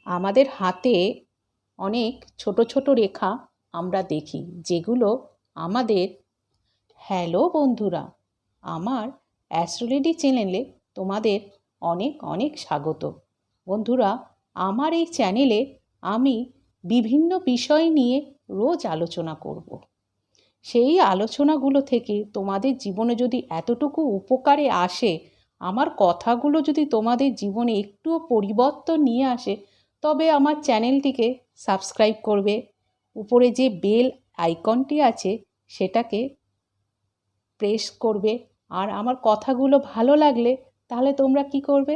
আমাদের হাতে অনেক ছোট ছোট রেখা আমরা দেখি, যেগুলো আমাদের। হ্যালো বন্ধুরা, আমার অ্যাস্ট্রোলেডি চ্যানেলে তোমাদের অনেক অনেক স্বাগত। বন্ধুরা, আমার এই চ্যানেলে আমি বিভিন্ন বিষয় নিয়ে রোজ আলোচনা করব। সেই আলোচনাগুলো থেকে তোমাদের জীবনে যদি এতটুকু উপকারে আসে, আমার কথাগুলো যদি তোমাদের জীবনে একটুও পরিবর্তন নিয়ে আসে, তবে আমার চ্যানেলটিকে সাবস্ক্রাইব করবে। উপরে যে বেল আইকনটি আছে সেটাকে প্রেস করবে। আর আমার কথাগুলো ভালো লাগলে তাহলে তোমরা কি করবে?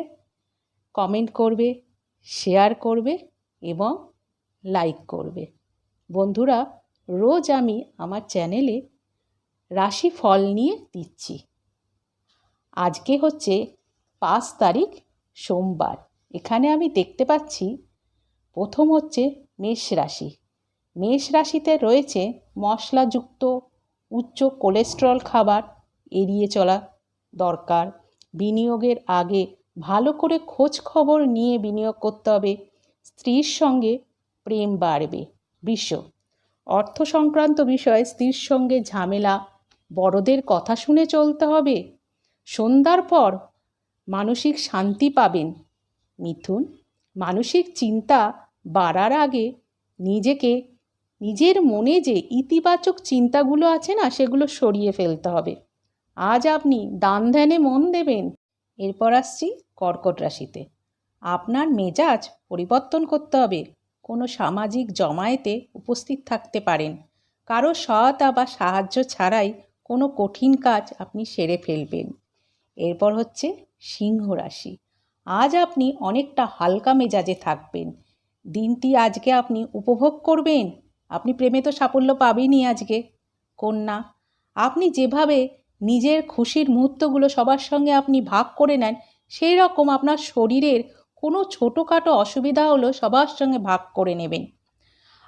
কমেন্ট করবে, শেয়ার করবে এবং লাইক করবে। বন্ধুরা, রোজ আমি আমার চ্যানেলে রাশিফল নিয়ে দিচ্ছি। আজকে হচ্ছে 5 তারিখ, সোমবার। এখানে আমি দেখতে পাচ্ছি প্রথম হচ্ছে মেষ রাশি। মেষ রাশিতে রয়েছে মশলাযুক্ত উচ্চ কোলেস্টেরল খাবার এড়িয়ে চলা দরকার। বিনিয়োগের আগে ভালো করে খোঁজ খবর নিয়ে বিনিয়োগ করতে হবে। স্ত্রীর সঙ্গে প্রেম বাড়বে। বৃষ, অর্থ সংক্রান্ত বিষয়ে স্ত্রীর সঙ্গে ঝামেলা, বড়দের কথা শুনে চলতে হবে। সন্ধ্যার পর মানসিক শান্তি পাবেন। মিথুন, মানসিক চিন্তা বাড়ার আগে নিজের মনে যে ইতিবাচক চিন্তাগুলো আছে না, সেগুলো সরিয়ে ফেলতে হবে। আজ আপনি দান ধ্যানে মন দেবেন। এরপর আসছি কর্কট রাশিতে। আপনার মেজাজ পরিবর্তন করতে হবে। কোনো সামাজিক জমায়েতে উপস্থিত থাকতে পারেন। কারো সহায়তা বা সাহায্য ছাড়াই কোনো কঠিন কাজ আপনি সেরে ফেলবেন। এরপর হচ্ছে সিংহ রাশি। আজ আপনি অনেকটা হালকা মেজাজে থাকবেন। দিনটি আজকে আপনি উপভোগ করবেন। আপনি প্রেমে তো সাফল্য পাবেনই আজকে। কন্যা, আপনি যেভাবে নিজের খুশির মুহূর্তগুলো সবার সঙ্গে আপনি ভাগ করে নেন, সেই রকম আপনার শরীরের কোনো ছোটোখাটো অসুবিধা হলেও সবার সঙ্গে ভাগ করে নেবেন।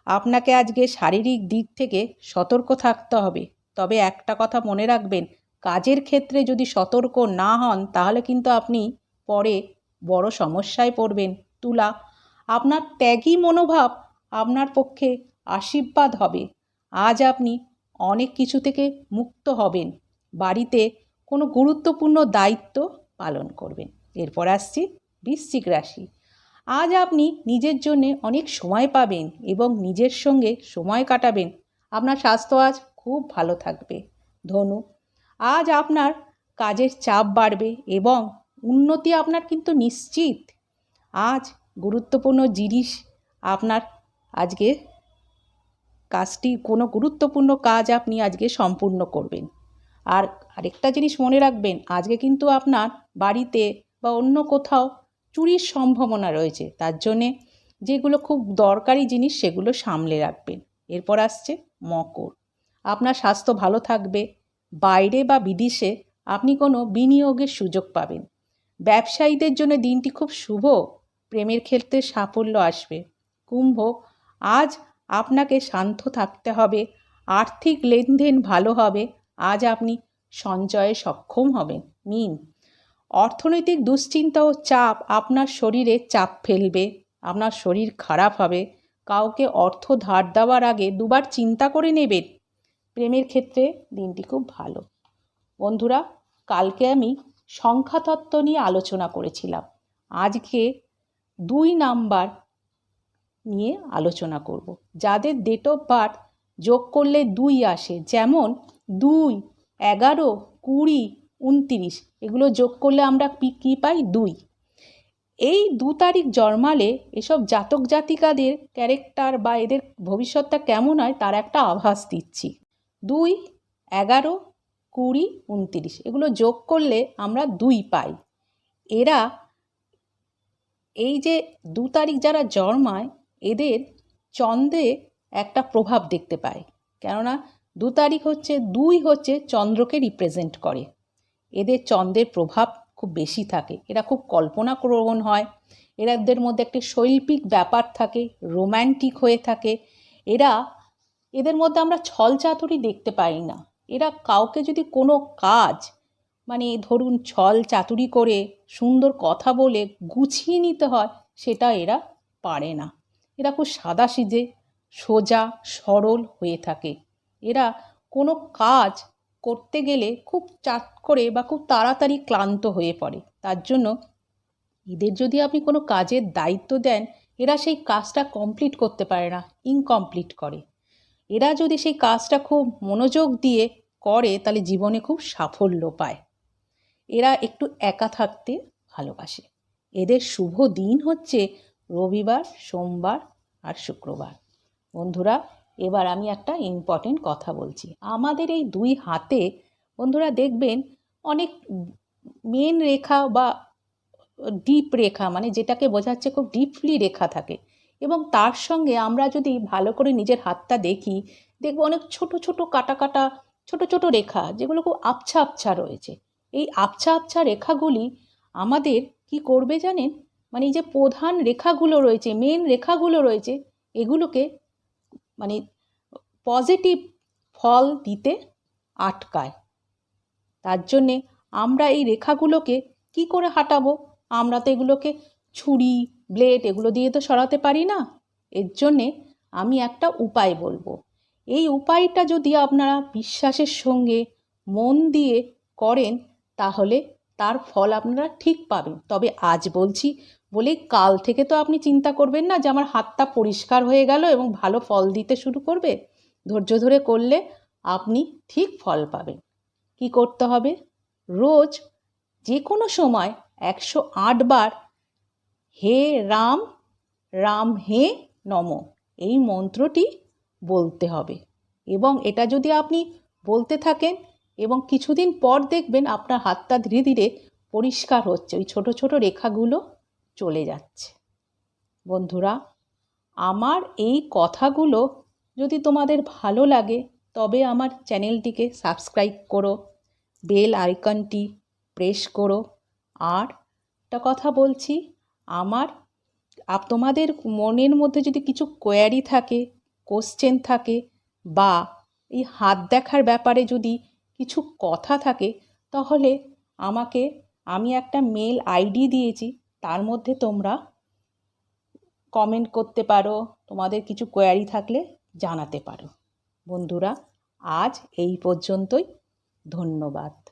আপনাকে আজকে শারীরিক দিক থেকে সতর্ক থাকতে হবে। তবে একটা কথা মনে রাখবেন, কাজের ক্ষেত্রে যদি সতর্ক না হন তাহলে কিন্তু আপনি পরে বড় সমস্যায় পড়বেন। তুলা, আপনার ত্যাগী মনোভাব আপনার পক্ষে আশীর্বাদ হবে। আজ আপনি অনেক কিছু থেকে মুক্ত হবেন। বাড়িতে কোনো গুরুত্বপূর্ণ দায়িত্ব পালন করবেন। এরপর আসছি বৃশ্চিক রাশি। আজ আপনি নিজের জন্য অনেক সময় পাবেন এবং নিজের সঙ্গে সময় কাটাবেন। আপনার স্বাস্থ্য আজ খুব ভালো থাকবে। ধনু, আজ আপনার কাজের চাপ বাড়বে এবং উন্নতি আপনার কিন্তু নিশ্চিত। আজ গুরুত্বপূর্ণ জিনিস আপনার আজকে কোনো গুরুত্বপূর্ণ কাজ আপনি আজকে সম্পূর্ণ করবেন। আর আরেকটা জিনিস মনে রাখবেন, আজকে কিন্তু আপনার বাড়িতে বা অন্য কোথাও চুরির সম্ভাবনা রয়েছে। তার জন্যে যেগুলো খুব দরকারি জিনিস সেগুলো সামলে রাখবেন। এরপর আসছে মকর। আপনার স্বাস্থ্য ভালো থাকবে। বাইরে বা বিদেশে আপনি কোনো বিনিয়োগের সুযোগ পাবেন। ব্যবসায়ীদের জন্য দিনটি খুব শুভ। প্রেমের ক্ষেত্রে সাফল্য আসবে। কুম্ভ, আজ আপনাকে শান্ত থাকতে হবে। আর্থিক লেনদেন ভালো হবে। আজ আপনি সঞ্চয়ে সক্ষম হবেন। মীন, অর্থনৈতিক দুশ্চিন্তা ও চাপ আপনার শরীরে চাপ ফেলবে। আপনার শরীর খারাপ হবে। কাউকে অর্থ ধার দেওয়ার আগে দুবার চিন্তা করে নেবেন। প্রেমের ক্ষেত্রে দিনটি খুব ভালো। বন্ধুরা, কালকে আমি সংখ্যাতত্ত্ব নিয়ে আলোচনা করেছিলাম। আজকে 2 নাম্বার নিয়ে আলোচনা করব। যাদের ডেট অফ বার্থ যোগ করলে 2 আসে, যেমন 2, 11, 20, 29, এগুলো যোগ করলে আমরা কী পাই? 2। এই 2 তারিখ জন্মালে এসব জাতক জাতিকাদের ক্যারেক্টার বা এদের ভবিষ্যৎটা কেমন হয় তার একটা আভাস দিচ্ছি। 2, 11, 20, 29 এগুলো যোগ করলে আমরা 2 পাই। এরা এই যে 2 তারিখ যারা জন্মায়, এদের চন্দ্রে একটা প্রভাব দেখতে পায়। কেননা 2 তারিখ হচ্ছে 2 হচ্ছে চন্দ্রকে রিপ্রেজেন্ট করে। এদের চন্দ্রের প্রভাব খুব বেশি থাকে। এরা খুব কল্পনাপ্রবণ হয়। এদের মধ্যে একটি শৈল্পিক ব্যাপার থাকে, রোম্যান্টিক হয়ে থাকে। এদের মধ্যে আমরা ছল চাতুরি দেখতে পাই না। এরা কাউকে যদি কোনো কাজ, মানে ধরুন ছল চাতুরি করে সুন্দর কথা বলে গুছিয়ে নিতে হয়, সেটা এরা পারে না। এরা খুব সাদাসিধে সোজা সরল হয়ে থাকে। এরা কোনো কাজ করতে গেলে খুব চাট করে বা খুব তাড়াতাড়ি ক্লান্ত হয়ে পড়ে। তার জন্য এদের যদি আপনি কোনো কাজের দায়িত্ব দেন, এরা সেই কাজটা কমপ্লিট করতে পারে না, ইনকমপ্লিট করে। এরা যদি সেই কাজটা খুব মনোযোগ দিয়ে করে তাহলে জীবনে খুব সাফল্য পায়। এরা একটু একা থাকতে ভালোবাসে। এদের শুভ দিন হচ্ছে রবিবার, সোমবার আর শুক্রবার। বন্ধুরা, এবার আমি একটা ইম্পর্টেন্ট কথা বলছি। আমাদের এই দুই হাতে বন্ধুরা দেখবেন অনেক মেন রেখা বা ডিপ রেখা, মানে যেটাকে বোঝাচ্ছে খুব ডিপলি রেখা থাকে। এবং তার সঙ্গে আমরা যদি ভালো করে নিজের হাতটা দেখি, দেখব অনেক ছোট ছোট কাটা কাটা ছোট ছোট রেখা, যেগুলো খুব আবছা আবছা রয়েছে। এই আবছা আবছা রেখাগুলি আমাদের কি করবে জানেন? মানে এই যে প্রধান রেখাগুলো রয়েছে, মেন রেখাগুলো রয়েছে, এগুলোকে মানে পজিটিভ ফল দিতে আটকায়। তার জন্যে আমরা এই রেখাগুলোকে কি করে হাঁটাবো? আমরা তো এগুলোকে ছুরি, ব্লেড এগুলো দিয়ে তো সরাতে পারি না। এর জন্যে আমি একটা উপায় বলবো। এই উপায়টা যদি আপনারা বিশ্বাসের সঙ্গে মন দিয়ে করেন, তাহলে তার ফল আপনারা ঠিক পাবেন। তবে আজ বলছি বলে কাল থেকে তো আপনি চিন্তা করবেন না যে আমার হাতটা পরিষ্কার হয়ে গেল এবং ভালো ফল দিতে শুরু করবে। ধৈর্য ধরে করলে আপনি ঠিক ফল পাবেন। কি করতে হবে? রোজ যে কোনো সময় 108 বার হে রাম, রাম হে নম এই মন্ত্রটি বলতে হবে। এবং এটা যদি আপনি বলতে থাকেন এবং কিছুদিন পর দেখবেন আপনার হাতটা ধীরে ধীরে পরিষ্কার হচ্ছে, ওই ছোট ছোট রেখাগুলো চলে যাচ্ছে। বন্ধুরা, আমার এই কথাগুলো যদি তোমাদের ভালো লাগে তবে আমার চ্যানেলটিকে সাবস্ক্রাইব করো, বেল আইকনটি প্রেস করো। আর একটা কথা বলছি, তোমাদের মনের মধ্যে যদি কিছু কোয়ারি থাকে, কোশ্চেন থাকে, বা এই হাত দেখার ব্যাপারে যদি কিছু কথা থাকে, তাহলে আমি একটা মেল আইডি দিয়েছি, তার মধ্যে তোমরা কমেন্ট করতে পারো, তোমাদের কিছু কোয়ারি থাকলে জানাতে পারো। বন্ধুরা, আজ এই পর্যন্তই। ধন্যবাদ।